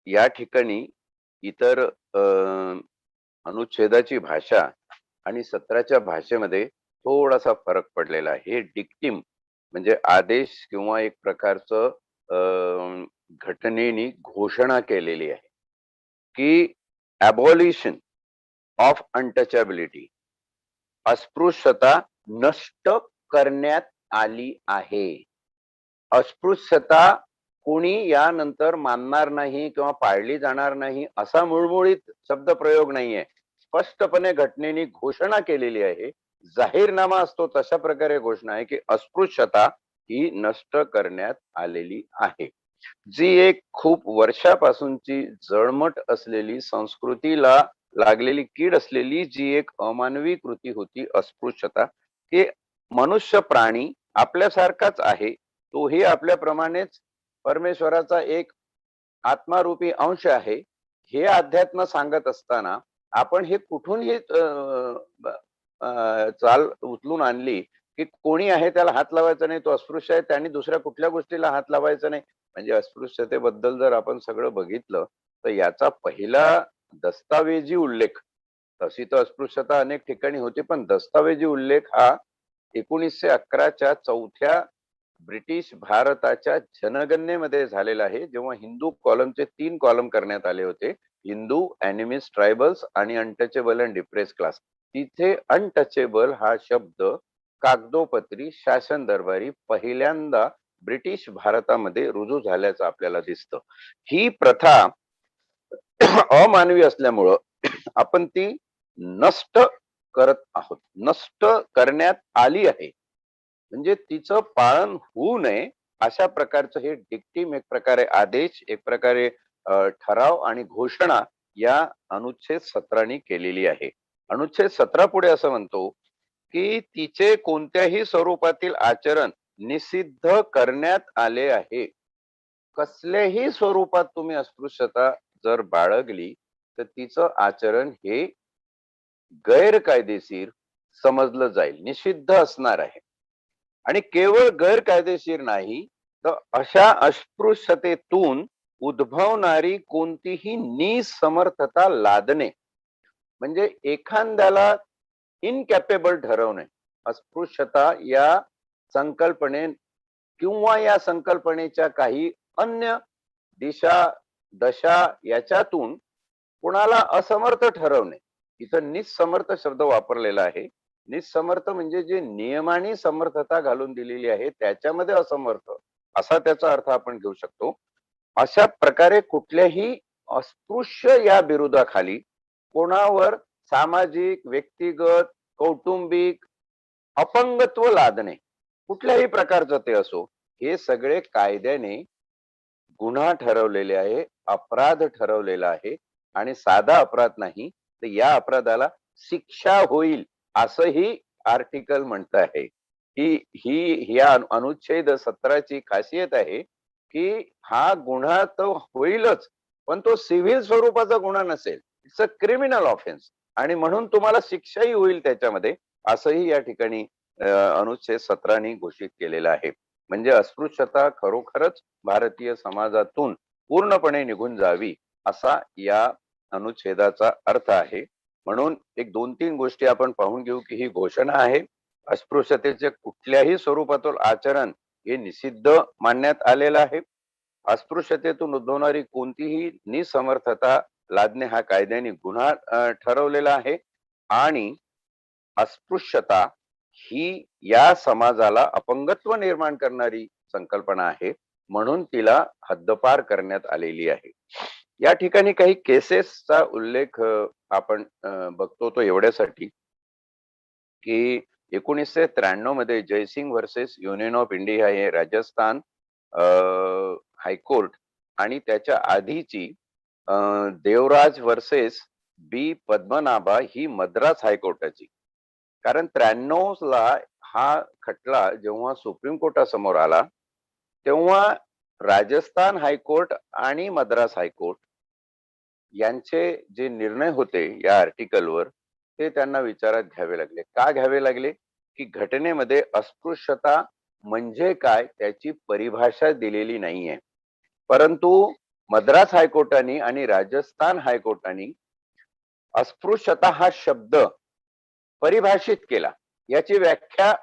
या ठिकाणी इतर अनुच्छेदाची भाषा आणि सत्राच्या भाषेमध्ये थोडासा फरक पडलेला आहे. हे डिक्टिम म्हणजे आदेश किंवा एक प्रकारचं घटनेने घोषणा केलेली आहे की ॲबॉलिशन ऑफ अनटचॅबिलिटी, अस्पृश्यता नष्ट करण्यात आली आहे. अस्पृश्यता कोणी यानंतर मानणार नाही किंवा पाळली जाणार नाही असा मुळमुळीत शब्दप्रयोग नाहीये. स्पष्टपणे घटनेने घोषणा केलेली आहे. जाहीरनामा असतो तशा प्रकारे घोषणा आहे की अस्पृश्यता ही नष्ट करण्यात आलेली आहे. जी एक खूप वर्षापासूनची जळमट असलेली, संस्कृतीला लागलेली कीड असलेली जी एक अमानवी कृती होती अस्पृश्यता, हे मनुष्य प्राणी आपल्यासारखाच आहे. तोही आपल्याप्रमाणेच परमेश्वराचा एक आत्मारूपी अंश आहे. हे अध्यात्म सांगत असताना आपण हे कुठून हे चाल उचलून आणली की कोणी आहे त्याला हात लावायचा नाही, तो अस्पृश्य आहे त्यांनी दुसऱ्या कुठल्या गोष्टीला हात लावायचा नाही. म्हणजे अस्पृश्यतेबद्दल जर आपण सगळं बघितलं तर याचा पहिला दस्तावेजी उल्लेख, तशी तर अस्पृश्यता अनेक ठिकाणी होती, पण दस्तावेजी उल्लेख हा 1911च्या चौथ्या ब्रिटिश भारताच्या जनगणनेमध्ये झालेला आहे, जेव्हा हिंदू कॉलमचे 3 कॉलम करण्यात आले होते. हिंदू, एनिमीज, ट्रायबल्स आणि अनटचेबल अँड डिप्रेस क्लास. तिथे अनटचेबल हा शब्द कागदोपत्री शासन दरबारी पहिल्यांदा ब्रिटिश भारतामध्ये रुजू झाल्याचं आपल्याला दिसतं. ही प्रथा अमानवी असल्यामुळं आपण ती नष्ट करत आहोत, नष्ट करण्यात आली आहे. म्हणजे तिचं पालन होऊ नये अशा प्रकारचं हे डिक्टिम, एक प्रकारे आदेश, एक प्रकारे ठराव आणि घोषणा या अनुच्छेद 17 केलेली आहे. अनुच्छेद 17 पुढे असं म्हणतो की तिचे कोणत्याही स्वरूपातील आचरण निषिद्ध करण्यात आले आहे. कसल्याही स्वरूपात तुम्ही अस्पृश्यता जर बाळगली तर तिचं आचरण हे गैरकायदेशीर समजलं जाईल, निषिद्ध असणार आहे. आणि केवळ गैरकायदेशीर नाही तर अशा अस्पृश्यतेतून उद्भवणारी कोणतीही निसमर्थता लादणे, म्हणजे एखाद्याला इनकॅपेबल ठरवणे, अस्पृश्यता या संकल्पने किंवा या संकल्पनेच्या काही अन्य दिशा दशा याच्यातून कुणाला असमर्थ ठरवणे. इथं निसमर्थ शब्द वापरलेला आहे. निसमर्थ म्हणजे जे नियमाने समर्थता घालून दिलेली आहे त्याच्यामध्ये असमर्थ असा त्याचा अर्थ आपण घेऊ शकतो. अशा प्रकारे कुठल्याही अस्पृश्य या विरोधाखाली कोणावर सामाजिक, व्यक्तिगत, कौटुंबिक अपंगत्व लादणे, कुठल्याही प्रकारचं ते असो, हे सगळे कायद्याने गुन्हा ठरवलेले आहे, अपराध ठरवलेला आहे. आणि साधा अपराध नाही तर या अपराधाला शिक्षा होईल असंही आर्टिकल म्हणत आहे. ही ही या अनुच्छेद 17ची खासियत आहे की हा गुन्हा तर होईलच, पण तो सिव्हिल स्वरूपाचा गुन्हा नसेल, इट्स अ क्रिमिनल ऑफेन्स, आणि म्हणून तुम्हाला शिक्षाही होईल त्याच्यामध्ये, असंही या ठिकाणी अनुच्छेद 17 घोषित केलेलं आहे. म्हणजे अस्पृश्यता खरोखरच भारतीय समाजातून पूर्णपणे निघून जावी असा या अनुच्छेदाचा अर्थ आहे. म्हणून एक 2-3 गोष्टी आपण पाहून घेऊ की ही घोषणा आहे. अस्पृश्यतेचे कुठल्याही स्वरूपातील आचरण हे निषिद्ध मानण्यात आलेलं आहे. अस्पृश्यतेतून उद्भवणारी कोणतीही निसमर्थता लादणे हा कायद्याने गुन्हा ठरवलेला आहे. आणि अस्पृश्यता ही या समाजाला अपंगत्व निर्माण करणारी संकल्पना आहे, म्हणून तिला हद्दपार करण्यात आलेली आहे. या ठिकाणी काही केसेसचा उल्लेख आपण बघतो तो एवढ्यासाठी की 1993 मध्ये Jaisingh versus Union of India हे राजस्थान हायकोर्ट आणि त्याच्या आधीची देवराज वर्सेस बी पद्मनाभा ही मद्रास हायकोर्टाची. कारण 93 ला हा खटला जेव्हा सुप्रीम कोर्टासमोर आला तेव्हा राजस्थान हायकोर्ट आणि मद्रास हायकोर्ट यांचे जे निर्णय होते या आर्टिकलवर ते त्यांना विचारात घ्यावे लागले. का घ्यावे लागले? की घटनेमध्ये अस्पृश्यता म्हणजे काय त्याची परिभाषा दिलेली नाहीये, परंतु मद्रास हायकोर्टाने आणि राजस्थान हायकोर्टाने अस्पृश्यता हा शब्द परिभाषित केला. याची व्याख्या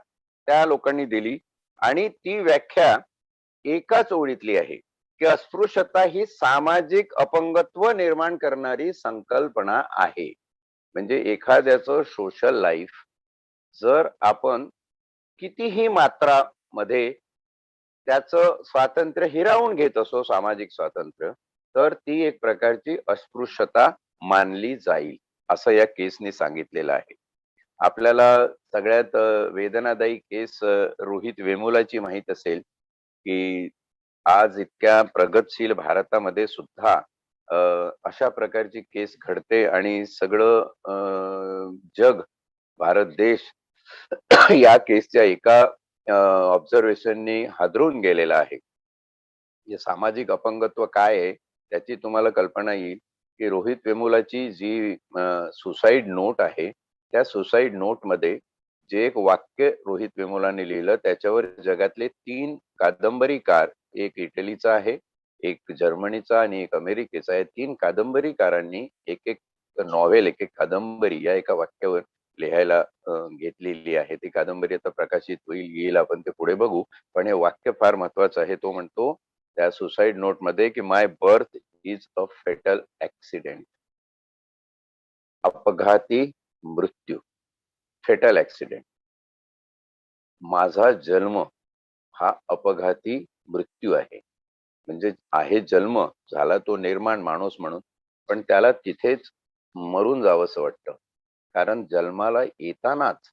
त्या लोकांनी दिली आणि ती व्याख्या एकाच ओळीतली आहे की अस्पृश्यता ही सामाजिक अपंगत्व निर्माण करणारी संकल्पना आहे. म्हणजे एखाद्याचं सोशल लाईफ जर आपण कितीही मात्रामध्ये त्याचं स्वातंत्र्य हिरावून घेत असो, सामाजिक स्वातंत्र्य, तर ती एक प्रकारची अस्पृश्यता मानली जाईल, असं या केसने सांगितलेलं आहे. आपल्याला सगळ्यात वेदनादायी केस रोहित वेमुलाची माहित असेल, की आज इतक्या प्रगतशील भारतामध्ये सुद्धा अशा प्रकारची केस घडते आणि सगळं जग, भारत देश या केसच्या एका ऑब्झर्वेशननी हादरून गेलेला आहे. हे सामाजिक अपंगत्व काय आहे त्याची तुम्हाला कल्पना येईल की रोहित वेमुलाची जी सुसाईड नोट आहे, त्या सुसाईड नोट मध्ये जे एक वाक्य रोहित वेमुलाने लिहिलं त्याच्यावर जगातले 3 कादंबरीकार, एक इटलीचा आहे, एक जर्मनीचा आणि एक अमेरिकेचा आहे, 3 कादंबरीकारांनी एक एक नॉव्हेल, एक एक कादंबरी या एका वाक्यावर लिहायला घेतलेली आहे. ती कादंबरी आता प्रकाशित होईल, येईल, आपण ते पुढे बघू. पण हे वाक्य फार महत्वाचं आहे. तो म्हणतो त्या सुसाईड नोट मध्ये की my birth is a fatal accident. अपघाती मृत्यू, फेटल ऍक्सिडेंट. माझा जन्म हा अपघाती मृत्यू आहे. म्हणजे आहे जन्म, झाला तो निर्माण माणूस म्हणून, पण त्याला तिथेच मरून जावंसं वाटतं. कारण जन्माला येतानाच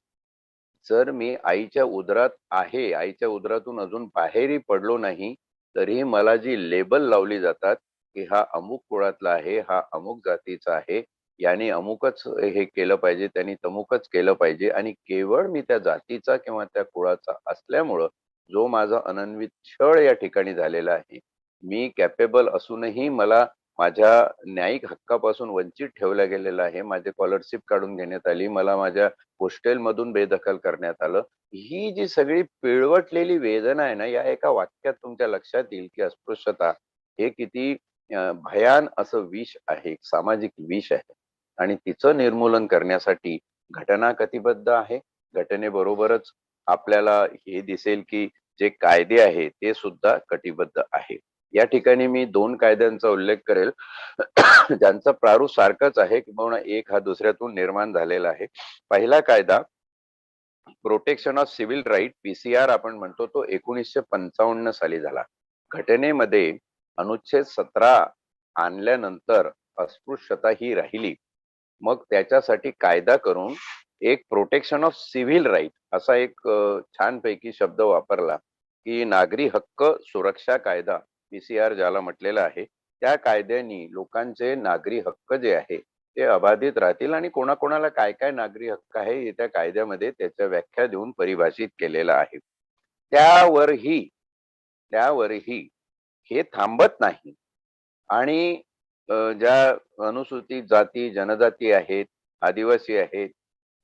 जर मी आईच्या उदरात आहे, आईच्या उदरातून अजून बाहेरही पडलो नाही, तरीही मला जी लेबल लावली जातात की हा अमुक कुळातला आहे, हा अमुक जातीचा आहे, याने अमुकच हे केलं पाहिजे, त्यांनी तमुकच केलं पाहिजे, आणि केवळ मी त्या जातीचा किंवा त्या कुळाचा असल्यामुळं जो माझा अनन्वित छळ या ठिकाणी झालेला आहे, मी कॅपेबल असूनही मला माझ्या न्यायिक हक्कापासून वंचित ठेवला गेलेला आहे. माझी स्कॉलरशिप काढून घेण्यात आली, मला माझ्या हॉस्टेल मधून बेदखल करण्यात आलं. ही जी सगळी पिळवटलेली वेदना आहे ना, या एका वाक्यात तुमच्या लक्षात येईल की अस्पृश्यता हे किती भयान असं विष आहे, एक सामाजिक विष आहे. आणि तिचं निर्मूलन करण्यासाठी घटना कटिबद्ध आहे. घटनेबरोबरच आपल्याला हे दिसेल की जे कायदे आहे ते सुद्धा कटिबद्ध आहे. या ठिकाणी मी 2 कायद्यांचा उल्लेख करेल ज्यांचा प्रारूप सारखंच आहे किंवा एक हा दुसऱ्यातून निर्माण झालेला आहे. पहिला कायदा protection of civil right, PCR आपण म्हणतो, तो 1955 साली झाला. घटनेमध्ये अनुच्छेद 17 आणल्यानंतर अस्पृश्यता ही राहिली. मग त्याच्यासाठी कायदा करून एक प्रोटेक्शन ऑफ सिव्हिल राईट असा एक छानपैकी शब्द वापरला की नागरी हक्क सुरक्षा कायदा, पीसीआर ज्याला म्हटलेला आहे, त्या कायद्याने लोकांचे नागरी हक्क जे आहे ते अबाधित राहतील. आणि कोणाकोणाला काय काय नागरी हक्क आहे हे त्या कायद्यामध्ये त्याच्या व्याख्या देऊन परिभाषित केलेलं आहे. त्यावरही त्यावरही हे थांबत नाही. आणि ज्या अनुसूचित जाती, जनजाती आहेत, आदिवासी आहेत,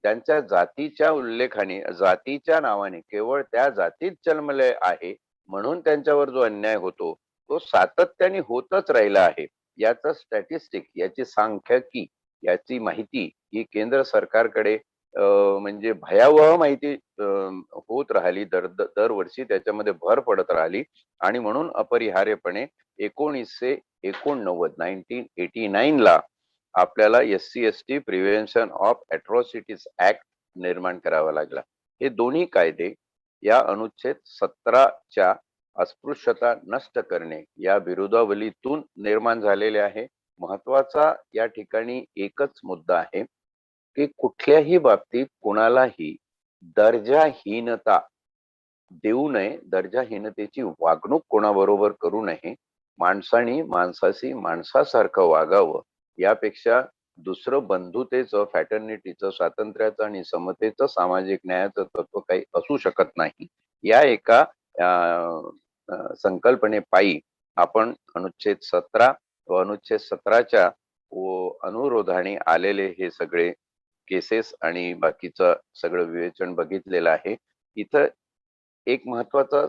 त्यांच्या जातीच्या उल्लेखाने, जातीच्या नावाने केवळ त्या जातीत जन्मले आहे म्हणून त्यांच्यावर जो अन्याय होतो तो सातत्याने होतच राहिला आहे. याचं स्टॅटिस्टिक, याची सांख्यिकी, याची माहिती ही केंद्र सरकारकडे म्हणजे भयावह माहिती होत राहिली, दरवर्षी त्याच्यामध्ये भर पडत राहिली. आणि म्हणून अपरिहार्यपणे 1989 ला आपल्याला SC/ST प्रिव्हेन्शन ऑफ अॅट्रॉसिटीज ऍक्ट निर्माण करावा लागला. हे दोन्ही कायदे या अनुच्छेद 17च्या अस्पृश्यता नष्ट करणे या विरोधावलीतून निर्माण झालेले आहे. महत्वाचा या ठिकाणी एकच मुद्दा आहे की कुठल्याही बाबतीत कुणालाही दर्जाहीनता देऊ नये, दर्जाहीनतेची वागणूक कोणाबरोबर करू नये. माणसाने माणसाशी माणसासारखं वागावं. यापेक्षा दुसरं बंधुतेचं, फॅटर्निटीचं, स्वातंत्र्याचं आणि समतेचं, सामाजिक न्यायाचं तत्व काही असू शकत नाही. या एका संकल्पनेपायी आपण अनुच्छेद 17 व अनुच्छेद 17च्या अनुरोधाने आलेले हे सगळे केसेस आणि बाकीचं सगळं विवेचन बघितलेलं आहे. इथं एक महत्वाचा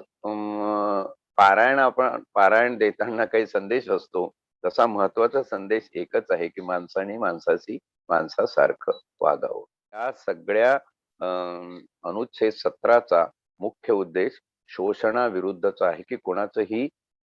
पारायण देताना काही संदेश असतो तसा महत्वाचा संदेश एकच आहे की माणसाने माणसाशी माणसासारखं वागावं. या सगळ्या अनुच्छेद 17चा मुख्य उद्देश शोषणाविरुद्धचा आहे की कोणाचंही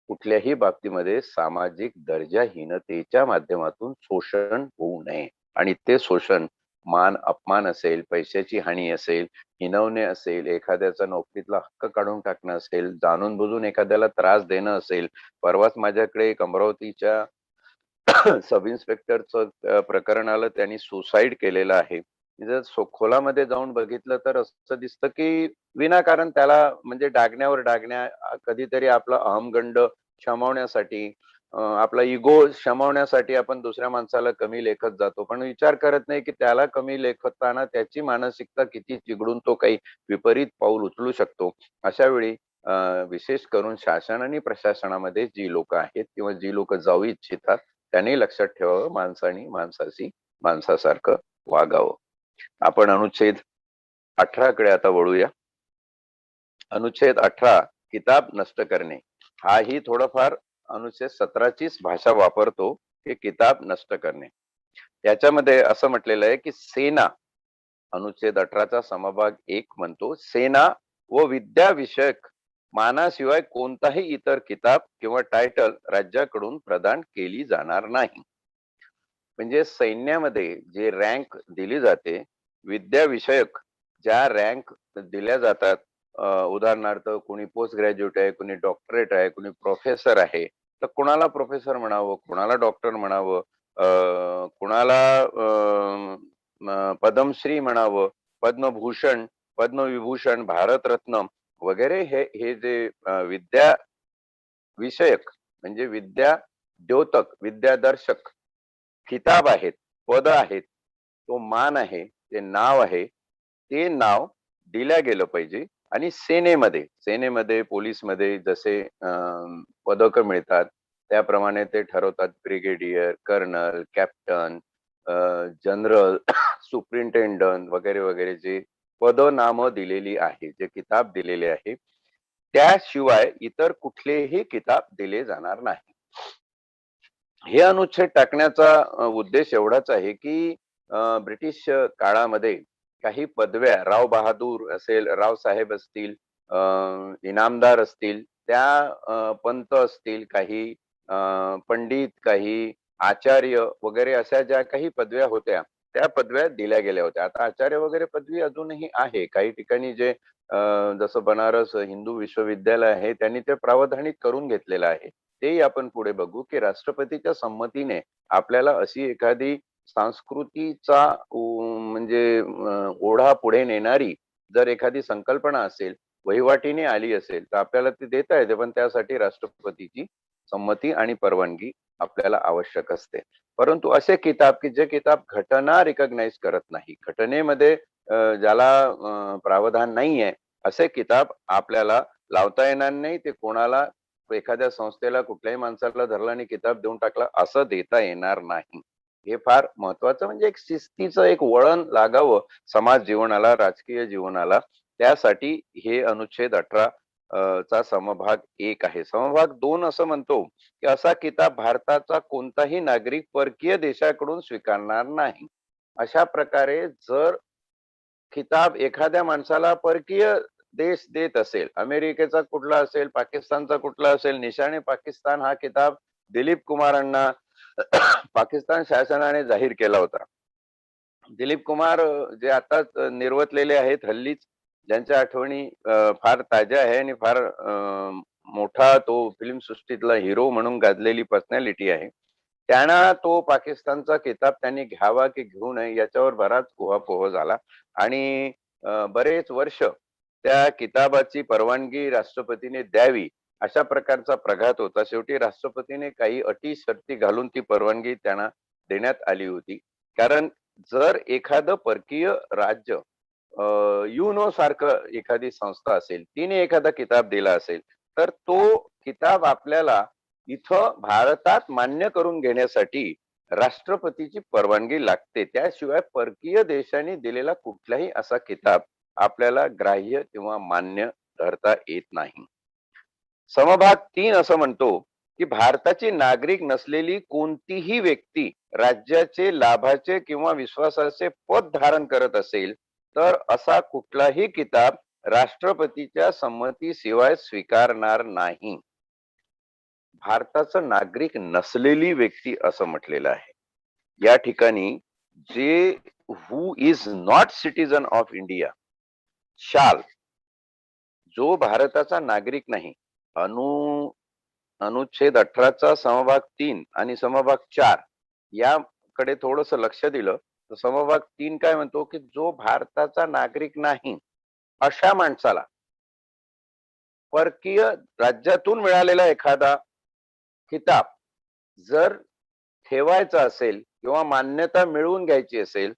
कुठल्याही बाबतीमध्ये सामाजिक दर्जाहीनतेच्या माध्यमातून शोषण होऊ नये. आणि ते शोषण मान अपमान असेल, पैशाची हानी असेल, हिनवणे असेल, एखाद्याचा नोकरीतला हक्क काढून टाकणं असेल, जाणून बुजून एखाद्याला त्रास देणं असेल. परवाच माझ्याकडे एक अमरावतीच्या सब इन्स्पेक्टरचं प्रकरण आलं. त्यांनी सुसाईड केलेलं आहे. जर खोलामध्ये जाऊन बघितलं तर असं दिसतं की विनाकारण त्याला म्हणजे डागण्यावर डागण्या, कधीतरी आपला अहमगंड शमवण्यासाठी, आपला इगो शमवण्यासाठी आपण दुसऱ्या माणसाला कमी लेखत जातो, पण विचार करत नाही की त्याला कमी लेखताना त्याची मानसिकता किती चिघळून तो काही विपरीत पाऊल उचलू शकतो. अशा वेळी विशेष करून शासन आणि प्रशासनामध्ये जी लोक आहेत किंवा जी लोक जाऊ इच्छितात त्यांनी लक्षात ठेवावं, माणसाने माणसाशी माणसासारखं वागावं. आपण अनुच्छेद 18 कडे आता वळूया. अनुच्छेद 18 किताब नष्ट करणे. हाही थोडंफार अनुच्छेद 17चीच भाषा वापरतो की किताब नष्ट करणे. याच्यामध्ये असं म्हटलेलं आहे की सेना, अनुच्छेद 18चा समभाग 1 म्हणतो, सेना व विद्या विषयक मानाशिवाय कोणताही इतर किताब किंवा टायटल राज्याकडून प्रदान केली जाणार नाही. म्हणजे सैन्यामध्ये जे रँक दिली जाते, विद्याविषयक ज्या रँक दिल्या जातात, उदाहरणार्थ कोणी पोस्ट ग्रॅज्युएट आहे, कोणी डॉक्टरेट आहे, कोणी प्रोफेसर आहे, तर कुणाला प्रोफेसर म्हणावं, कुणाला डॉक्टर म्हणावं, कुणाला पद्मश्री म्हणावं, पद्मभूषण, पद्मविभूषण, भारतरत्न वगैरे हे जे विद्या विषयक म्हणजे विद्या द्योतक, विद्यादर्शक किताब आहेत, पद आहेत, तो मान आहे, ते नाव आहे, ते नाव दिल्या गेलं पाहिजे. आणि सेनेमध्ये पोलीसमध्ये जसे पदक मिळतात त्याप्रमाणे ते ठरवतात, ब्रिगेडियर, कर्नल, कॅप्टन, जनरल, सुपरिंटेंडंट वगैरे वगैरे जे पद नाम दिलेली आहे, जे किताब दिलेले आहे, त्याशिवाय इतर कुठलेही किताब दिले जाणार नाही. हे अनुच्छेद टाकण्याचा उद्देश एवढाच आहे की ब्रिटिश काळामध्ये काही पदव्या, राव बहादूर असेल, राव साहेब असतील, इनामदार असतील, त्या पंत असतील, काही पंडित, काही आचार्य वगैरे अशा ज्या काही पदव्या होत्या त्या पदव्या दिल्या गेल्या होत्या. आता आचार्य वगैरे पदवी अजूनही आहे काही ठिकाणी, जे जसं बनारस हिंदू विश्वविद्यालय आहे त्यांनी ते प्रावधानिक करून घेतलेलं आहे. तेही आपण पुढे बघू की राष्ट्रपतीच्या संमतीने आपल्याला अशी एखादी संस्कृतीचा म्हणजे ओढा पुढे नेणारी जर एखादी संकल्पना असेल, वहिवाटीने आली असेल, तर आपल्याला ती देता येते, पण त्यासाठी राष्ट्रपतीची संमती आणि परवानगी आपल्याला आवश्यक असते. परंतु असे किताब की जे किताब घटना रिकॉग्नाइज करत नाही, घटनेमध्ये ज्याला प्रावधान नाहीये, असे किताब आपल्याला लावता येणार नाही. ते कोणाला, एखाद्या संस्थेला, कुठल्याही माणसाला धरला आणि किताब देऊन टाकला असं देता येणार नाही. हे फार महत्वाचं, म्हणजे एक शिस्तीचं एक वळण लागावं समाज जीवनाला, राजकीय जीवनाला, त्यासाठी हे अनुच्छेद 18 चा समभाग 1 आहे. समभाग 2 असं म्हणतो की असा किताब भारताचा कोणताही नागरिक परकीय देशाकडून स्वीकारणार नाही. अशा प्रकारे जर किताब एखाद्या माणसाला परकीय देश देत असेल, अमेरिकेचा कुठला असेल, पाकिस्तानचा कुठला असेल, निशाणे पाकिस्तान हा किताब दिलीप कुमारांना पाकिस्तान शासनाने जाहीर केला होता. दिलीप कुमार जे आता निर्वतलेले आहेत हल्लीच, ज्यांच्या आठवणी फार ताज्या आहे आणि फार मोठा तो फिल्म सृष्टीतला हिरो म्हणून गाजलेली पर्सनॅलिटी आहे. त्यांना तो पाकिस्तानचा किताब त्यांनी घ्यावा की घेऊ नये याच्यावर बराच उहापोह झाला आणि बरेच वर्ष त्या किताबाची परवानगी राष्ट्रपतीने द्यावी अशा प्रकारचा प्रघात होता. शेवटी राष्ट्रपतीने काही अटी शर्ती घालून ती परवानगी त्यांना देण्यात आली होती. कारण जर एखादं परकीय राज्य युनो सारखं एखादी संस्था असेल, तिने एखादा किताब दिला असेल, तर तो किताब आपल्याला इथं भारतात मान्य करून घेण्यासाठी राष्ट्रपतीची परवानगी लागते. त्याशिवाय परकीय देशांनी दिलेला कुठलाही असा किताब आपल्याला ग्राह्य किंवा मान्य धरता येत नाही. समभाग 3 असं म्हणतो की भारताची नागरिक नसलेली कोणतीही व्यक्ती राज्याचे लाभाचे किंवा विश्वासाचे पद धारण करत असेल तर असा कुठलाही किताब राष्ट्रपतीच्या संमतीशिवाय स्वीकारणार नाही. भारताचं नागरिक नसलेली व्यक्ती असं म्हटलेलं आहे. या ठिकाणी जे who is not citizen of India shall, जो भारताचा नागरिक नाही, अनुच्छेद 18चा समभाग 3 आणि समभाग 4 याकडे थोडस लक्ष दिलं तर समभाग 3 काय म्हणतो की जो भारताचा नागरिक नाही अशा माणसाला परकीय राज्यातून मिळालेला एखादा किताब जर ठेवायचा असेल किंवा मान्यता मिळवून घ्यायची असेल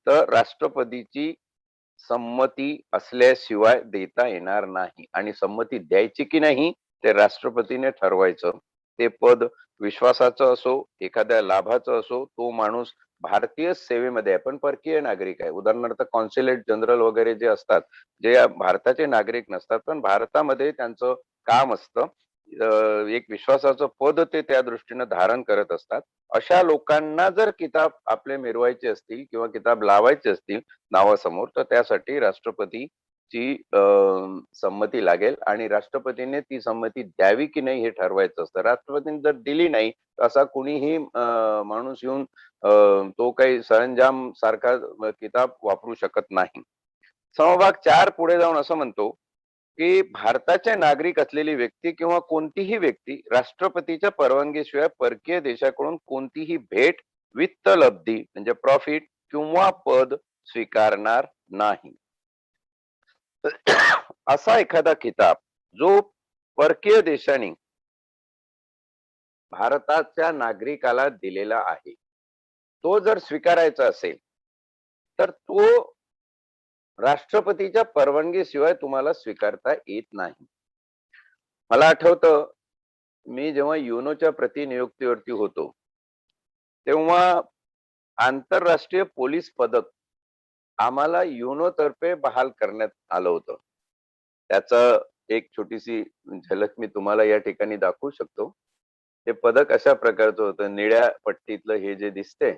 तर राष्ट्रपतीची संमती असल्याशिवाय देता येणार नाही. आणि संमती द्यायची की नाही ते राष्ट्रपतीने ठरवायचं. ते पद विश्वासाचं असो, एखाद्या लाभाचं असो, तो माणूस भारतीय सेवेमध्ये आहे पण परकीय नागरिक आहे. उदाहरणार्थ कॉन्सुलेट जनरल वगैरे जे असतात, जे भारताचे नागरिक नसतात पण भारतामध्ये त्यांचं काम असतं, एक विश्वासाचं पद ते त्या दृष्टीने धारण करत असतात. अशा लोकांना जर किताब आपले मिरवायचे असतील किंवा किताब लावायचे असतील नावासमोर तर त्यासाठी राष्ट्रपतीची संमती लागेल आणि राष्ट्रपतीने ती संमती द्यावी की नाही हे ठरवायचं असतं. राष्ट्रपतीने जर दिली नाही तर असा कुणीही माणूस येऊन तो काही सरंजाम सारखा किताब वापरू शकत नाही. समभाग 4 पुढे जाऊन असं म्हणतो की भारताचे नागरिक असलेली व्यक्ती किंवा कोणतीही व्यक्ती राष्ट्रपतीच्या परवानगीशिवाय परकीय देशाकडून कोणतीही भेट, वित्त लब्धी म्हणजे प्रॉफिट किंवा पद स्वीकारणार नाही. असा एखादा किताब जो परकीय देशाने भारताच्या नागरिकाला दिलेला आहे तो जर स्वीकारायचा असेल तर तो राष्ट्रपतीच्या परवानगीशिवाय तुम्हाला स्वीकारता येत नाही. मला आठवतं मी जेव्हा युनोच्या प्रतिनियुक्तीवरती होतो तेव्हा आंतरराष्ट्रीय पोलीस पदक आम्हाला युनो तर्फे बहाल करण्यात आलं होतं. त्याचं एक छोटीशी झलक मी तुम्हाला या ठिकाणी दाखवू शकतो. ते पदक अशा प्रकारचं होतं, निळ्या पट्टीतलं हे जे दिसते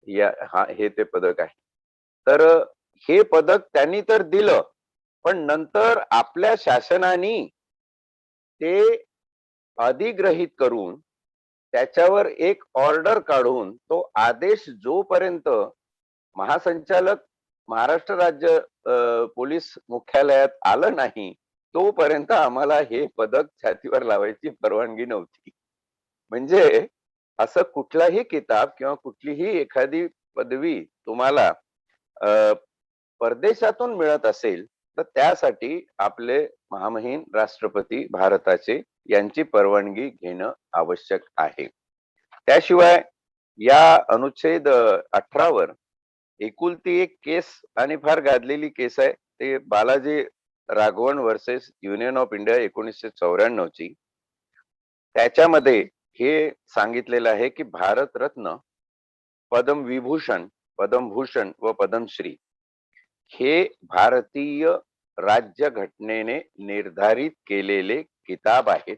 हे ते पदक आहे. तर हे पदक त्यांनी तर दिलं पण नंतर आपल्या शासनाने ते अधिग्रहित करून त्याच्यावर एक ऑर्डर काढून तो आदेश जोपर्यंत महासंचालक महाराष्ट्र राज्य पोलीस मुख्यालयात आलं नाही तोपर्यंत आम्हाला हे पदक छातीवर लावायची परवानगी नव्हती. म्हणजे असं कुठलाही किताब किंवा कुठलीही एखादी पदवी तुम्हाला परदेशातून मिळत असेल तर त्यासाठी आपले महामहिम राष्ट्रपती भारताचे यांची परवानगी घेणं आवश्यक आहे. त्याशिवाय या अनुच्छेद 18 वर एकुलती एक केस आणि फार गाजलेली केस आहे, ते Balaji Raghavan versus Union of India 1994 ची. त्याच्यामध्ये हे सांगितलेलं आहे की भारतरत्न, पद्मविभूषण, पद्मभूषण व पद्मश्री हे भारतीय राज्य घटनेने निर्धारित केलेले किताब आहेत.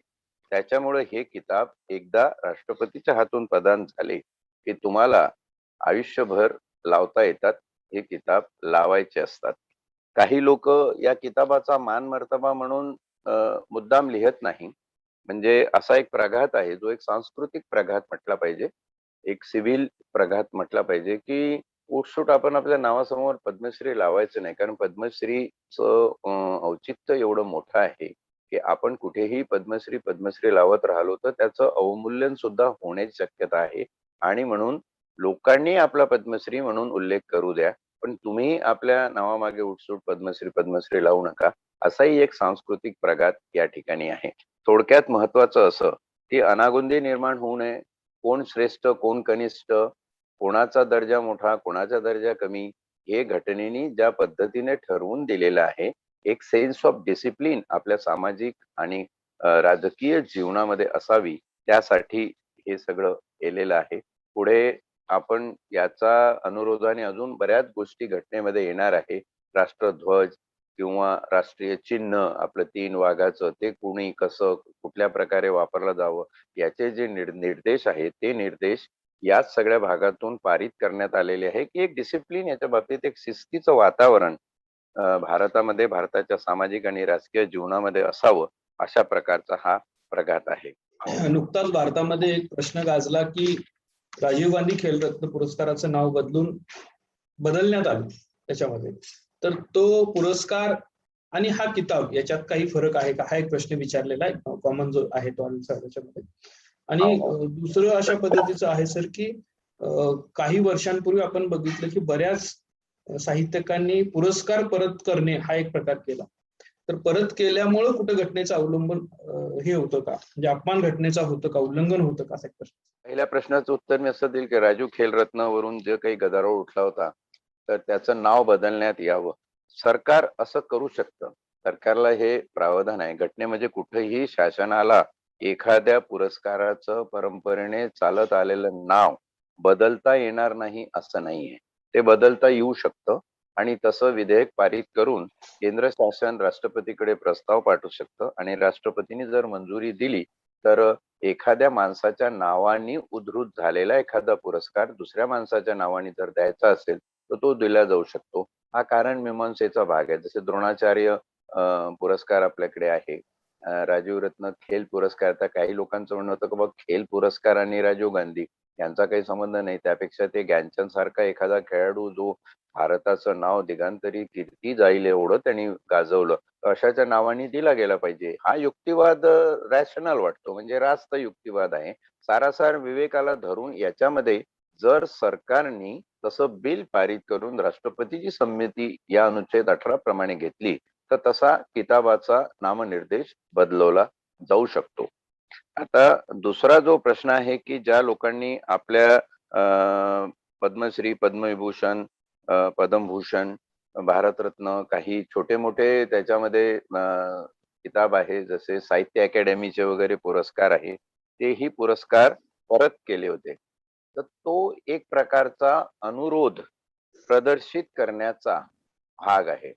त्याच्यामुळे हे किताब एकदा राष्ट्रपतीच्या हातून प्रदान झाले की तुम्हाला आयुष्यभर लावता येतात. हे किताब लावायचे असतात. काही लोक या किताबाचा मान मर्तबा म्हणून मुद्दाम लिहत नाही. म्हणजे असा एक प्रघात आहे जो एक सांस्कृतिक प्रघात म्हटला पाहिजे, एक सिव्हिल प्रघात म्हटला पाहिजे की उठसूट आपण आपल्या नावासमोर पद्मश्री लावायचं नाही. कारण पद्मश्रीचं औचित्य एवढं मोठं आहे की आपण कुठेही पद्मश्री लावत राहिलो तर त्याचं अवमूल्यन सुद्धा होण्याची शक्यता आहे. आणि म्हणून लोकांनी आपला पद्मश्री म्हणून उल्लेख करू द्या पण तुम्ही आपल्या नावामागे उठसूट पद्मश्री लावू नका. असाही एक सांस्कृतिक प्रघात या ठिकाणी आहे. थोडक्यात महत्वाचं असं की अनागोंदी निर्माण होऊ नये. कोण श्रेष्ठ कोण कनिष्ठ, कोणाचा दर्जा मोठा कोणाचा दर्जा कमी, हे घटनेने ज्या पद्धतीने ठरवून दिलेलं आहे, एक सेन्स ऑफ डिसिप्लिन आपल्या सामाजिक आणि राजकीय जीवनामध्ये असावी त्यासाठी हे सगळं केलेलं आहे. पुढे आपण याचा अनुरोधाने अजून बऱ्याच गोष्टी घटनेमध्ये येणार आहे. राष्ट्रध्वज, किंवा राष्ट्रीय चिन्ह आपलं 3 वाघाचं ते कोणी कसं कुठल्या प्रकारे वापरलं जावं याचे जे निर्देश आहेत ते निर्देश याच सगळ्या भागातून पारित करण्यात आलेले आहे की एक डिसिप्लिन याच्या बाबतीत एक शिस्तीचं वातावरण भारतामध्ये भारताच्या सामाजिक आणि राजकीय जीवनामध्ये असावं अशा प्रकारचा हा प्रघात आहे. नुकताच भारतामध्ये एक प्रश्न गाजला की राजीव गांधी खेलरत्न पुरस्काराचं नाव बदलण्यात आलं त्याच्यामध्ये. तर तो पुरस्कार आणि हा किताब याच्यात काही फरक आहे का, हा एक प्रश्न विचारलेला आहे कॉमन जो आहे तो त्याच्यामध्ये. आणि दुसरं अशा पद्धतीचं आहे सर की काही वर्षांपूर्वी आपण बघितलं की बऱ्याच साहित्यिकांनी पुरस्कार परत करणे हा एक प्रकार केला. तर परत केल्यामुळे कुठं घटनेचं अवलंबन हे होतं का, म्हणजे अपमान घटनेचा होतं का, उल्लंघन होतं का, असा एक प्रश्न. पहिल्या प्रश्नाचं उत्तर मी असं देईल की राजीव खेलरत्नावरून जे काही गदारोळ उठला होता तर त्याचं नाव बदलण्यात यावं. सरकार असं करू शकतं. सरकारला हे प्रावधान आहे. घटनेमध्ये कुठेही शासनाला एखाद्या पुरस्काराचं परंपरेने चालत आलेलं नाव बदलता येणार नाही असं नाहीये. ते बदलता येऊ शकतं आणि तसं विधेयक पारित करून केंद्र शासन राष्ट्रपतीकडे प्रस्ताव पाठवू शकतं आणि राष्ट्रपतींनी जर मंजुरी दिली तर एखाद्या माणसाच्या नावाने उद्धृत झालेला एखादा पुरस्कार दुसऱ्या माणसाच्या नावाने जर द्यायचा असेल तर तो दिला जाऊ शकतो. हा कारण मीमांसेचा भाग आहे. जसे द्रोणाचार्य पुरस्कार आपल्याकडे आहे. राजीव रत्न खेल पुरस्कार. तर काही लोकांचं म्हणणं होतं की बघ खेल पुरस्कार आणि राजीव गांधी यांचा काही संबंध नाही. त्यापेक्षा ते ज्ञानचंद सारखा एखादा खेळाडू जो भारताचं नाव दिगांतरी कीर्ती जाईल एवढं त्यांनी गाजवलं अशाच्या नावाने दिला गेला पाहिजे. हा युक्तिवाद रॅशनल वाटतो, म्हणजे रास्त युक्तिवाद आहे. सारासार विवेकाला धरून याच्यामध्ये जर सरकारने तसं बिल पारित करून राष्ट्रपतीची संमती या अनुच्छेद 18 प्रमाणे घेतली तर तसा किताबाचा नामनिर्देश बदलवला जाऊ शकतो. आता दुसरा जो प्रश्न आहे की ज्या लोकांनी आपल्या पद्मश्री, पद्मविभूषण, पद्मभूषण, भारतरत्न काही छोटे मोठे त्याच्यामध्ये किताब आहे, जसे साहित्य अकॅडमीचे वगैरे पुरस्कार आहे, तेही पुरस्कार परत केले होते. तर तो एक प्रकारचा अनुरोध प्रदर्शित करण्याचा भाग आहे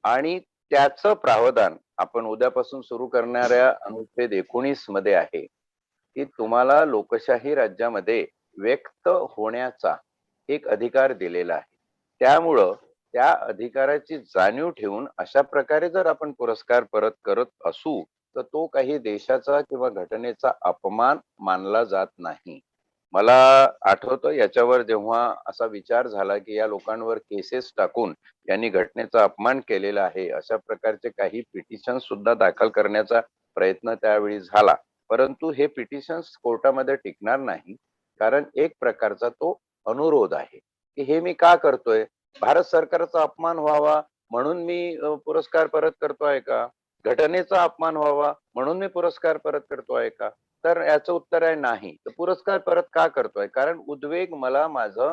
आणि त्याचं प्रावधान आपण उद्यापासून सुरू करणाऱ्या अनुच्छेद 19 मध्ये आहे की तुम्हाला लोकशाही राज्यामध्ये व्यक्त होण्याचा एक अधिकार दिलेला आहे. त्यामुळं त्या अधिकाराची जाणीव ठेवून अशा प्रकारे जर आपण पुरस्कार परत करत असू तर तो काही देशाचा किंवा घटनेचा अपमान मानला जात नाही. मला आठवतं याच्यावर जेव्हा असा विचार झाला की या लोकांवर केसेस टाकून यांनी घटनेचा अपमान केलेला आहे अशा प्रकारचे काही पिटिशन सुद्धा दाखल करण्याचा प्रयत्न त्यावेळी झाला. परंतु हे पिटिशन्स कोर्टामध्ये टिकणार नाही, कारण एक प्रकारचा तो अनुरोध आहे की हे मी का करतोय, भारत सरकारचा अपमान व्हावा म्हणून मी पुरस्कार परत करतोय का, घटनेचा अपमान व्हावा म्हणून मी पुरस्कार परत करतोय का? तर याचं उत्तर आहे नाही. तर पुरस्कार परत का करतोय, कारण उद्वेग मला माझं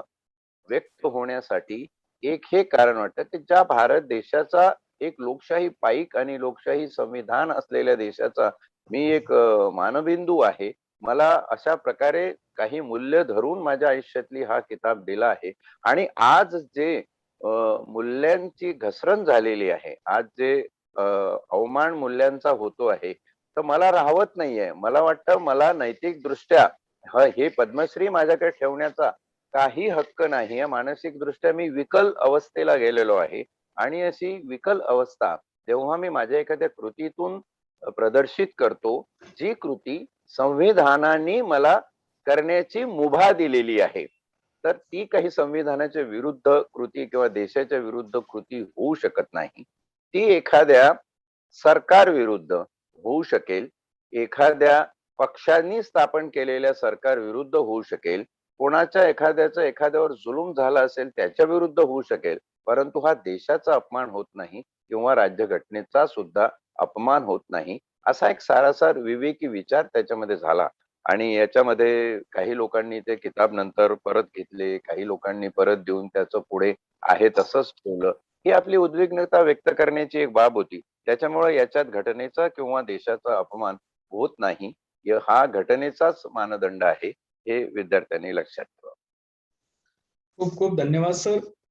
व्यक्त होण्यासाठी एक हे कारण वाटतं की ज्या भारत देशाचा एक लोकशाही पाईक आणि लोकशाही संविधान असलेल्या देशाचा मी एक मानबिंदू आहे. मला अशा प्रकारे काही मूल्य धरून माझ्या आयुष्यातली हा किताब दिला आहे आणि आज जे मूल्यांची घसरण झालेली आहे, आज जे अवमान मूल्यांचा होतो आहे, तर मला राहवत नाहीये. मला वाटतं मला नैतिक दृष्ट्या हे पद्मश्री माझ्याकडे ठेवण्याचा काही हक्क नाही. मानसिक दृष्ट्या मी विकल अवस्थेला गेलेलो आहे आणि अशी विकल अवस्था जेव्हा मी माझ्या एखाद्या कृतीतून प्रदर्शित करतो, जी कृती संविधानाने मला करण्याची मुभा दिलेली आहे, तर ती काही संविधानाच्या विरुद्ध कृती किंवा देशाच्या विरुद्ध कृती होऊ शकत नाही. ती एखाद्या सरकार विरुद्ध होऊ शकेल, एखाद्या पक्षांनी स्थापन केलेल्या सरकार विरुद्ध होऊ शकेल, कोणाच्या एखाद्यावर जुलूम झाला असेल त्याच्या विरुद्ध होऊ शकेल, परंतु हा देशाचा अपमान होत नाही किंवा राज्यघटनेचा सुद्धा अपमान होत नाही. असा एक सारासार विवेकी विचार त्याच्यामध्ये झाला आणि याच्यामध्ये काही लोकांनी ते किताब नंतर परत घेतले, काही लोकांनी परत देऊन त्याचं पुढे आहे तसंच ठेवलं. ही आपली उद्विग्नता व्यक्त करण्याची एक बाब होती. त्याच्यामुळे याच्यात घटनेचा किंवा देशाचा अपमान होत नाही. हा घटनेचाच मानदंड आहे, हे विद्यार्थ्यांनी लक्षात ठेवा. खूप खूप धन्यवाद सर.